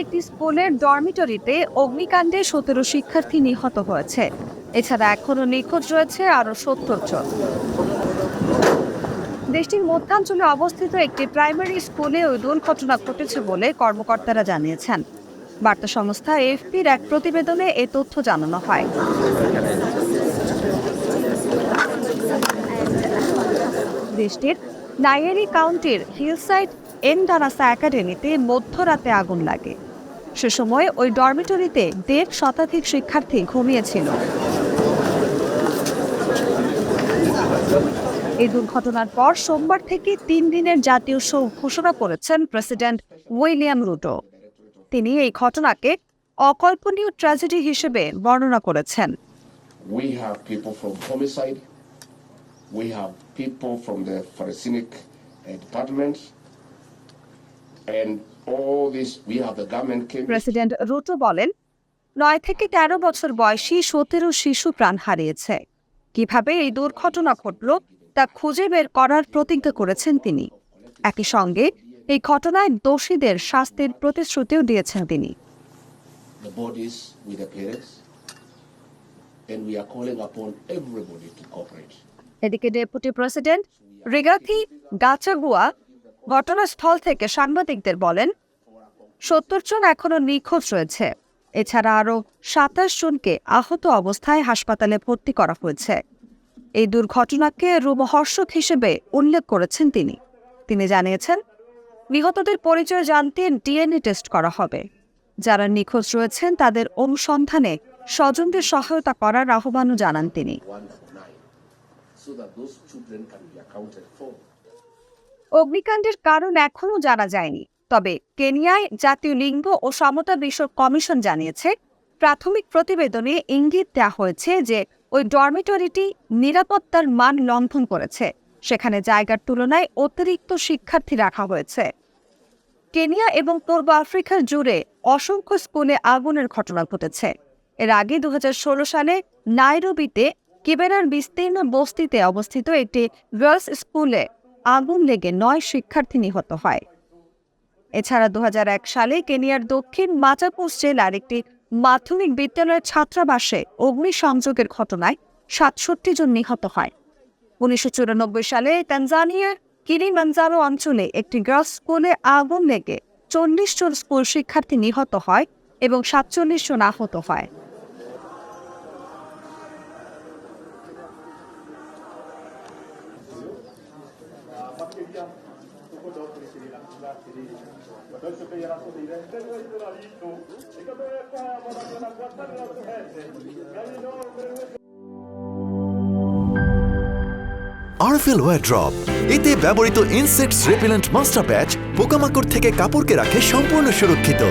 একটি স্কুলের ডরমিটরিতে অগ্নিকাণ্ডে ১৭ শিক্ষার্থী নিহত হয়েছে। এছাড়া এখনও নিখোঁজ রয়েছে আরও ৭০ জন। দেশটির মধ্যাঞ্চলে অবস্থিত একটি প্রাইমারি স্কুলে ওই দুর্ঘটনা ঘটেছে বলে কর্মকর্তারা জানিয়েছেন। বার্তা সংস্থা এএফপির এক প্রতিবেদনে এ তথ্য জানানো হয়। দেশটির নাইয়েরি কাউন্টির হিলসাইড এনডানাসা একাডেমিতে মধ্যরাতে আগুন লাগে। সে সময় ওই ডরমিটরিতে ১.৫ শতাধিক শিক্ষার্থী ঘুমিয়েছিল। এই দুর্ঘটনার পর সোমবার থেকে ৩ দিনের জাতীয় শোক ঘোষণা করেছেন প্রেসিডেন্ট উইলিয়াম রুটো। তিনি এই ঘটনাকে অকল্পনীয় ট্র্যাজেডি হিসেবে বর্ণনা করেছেন। We have people from homicide, we have people from the forensic department, and all this we have the government came. President Ruto বলেন, ৯ থেকে ১৩ বছর বয়সী ১৭ শিশু প্রাণ হারিয়েছে। কিভাবে এই দুর্ঘটনা ঘটল তা খুঁজে বের করার প্রতিজ্ঞা করেছেন তিনি। একই সঙ্গে এই ঘটনায় দোষীদের শাস্তির প্রতিশ্রুতিও দিয়েছেন তিনি। The bodies with the parents, and we are calling upon everybody to cooperate. এদিকে ডেপুটি প্রেসিডেন্ট রিগাথি গাচাগুয়া ঘটনাস্থল থেকে সাংবাদিকদের বলেন, ৭০ জন এখনো নিখোঁজ রয়েছে। এছাড়া আরও ২৭ জনকে আহত অবস্থায় হাসপাতালে ভর্তি করা হয়েছে। এই দুর্ঘটনাকে রোমহর্ষক হিসেবে উল্লেখ করেছেন তিনি। তিনি জানিয়েছেন, নিহতদের পরিচয় জানতে ডিএনএ টেস্ট করা হবে। যারা নিখোঁজ রয়েছেন তাদের অনুসন্ধানে স্বজনদের সহায়তা করার আহ্বানও জানান তিনি। অগ্নিকাণ্ডের কারণ এখনও জানা যায়নি। তবে কেনিয়ায় জাতীয় লিঙ্গ ও সমতা বিষয়ক কমিশন জানিয়েছে, প্রাথমিক প্রতিবেদনে ইঙ্গিত দেওয়া হয়েছে যে ওই ডরমিটরিটি নিরাপত্তার মান লঙ্ঘন করেছে। সেখানে জায়গার তুলনায় অতিরিক্ত শিক্ষার্থী রাখা হয়েছে। কেনিয়া এবং পূর্ব আফ্রিকার জুড়ে অসংখ্য স্কুলে আগুনের ঘটনা ঘটেছে। এর আগে ২০১৬ সালে নাইরোবিতে কিবেরার বিস্তীর্ণ বস্তিতে অবস্থিত একটি গার্লস স্কুলে আগুন লেগে ৯ শিক্ষার্থী নিহত হয়। এছাড়া ২০০১ সালে কেনিয়ার দক্ষিণ মাচাকুস জেলার একটি মাধ্যমিক বিদ্যালয়ের ছাত্রাবাসে অগ্নিসংযোগের ঘটনায় ৬৭ জন নিহত হয়। ১৯৯৪ সালে তানজানিয়ার কিলিমানজারো অঞ্চলে একটি গার্লস স্কুলে আগুন লেগে ৪০ জন স্কুল শিক্ষার্থী নিহত হয় এবং ৪৭ জন আহত হয়। আরএফএল ওয়্যার ড্রপ, এতে ব্যবহৃত ইনসেক্টস রেপিলেন্ট মাস্টার প্যাচ পোকামাকড় থেকে কাপড়কে রাখে সম্পূর্ণ সুরক্ষিত।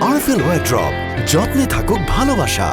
আরএফএল ওয়্যার ড্রপ, যত্নে থাকুক ভালোবাসা।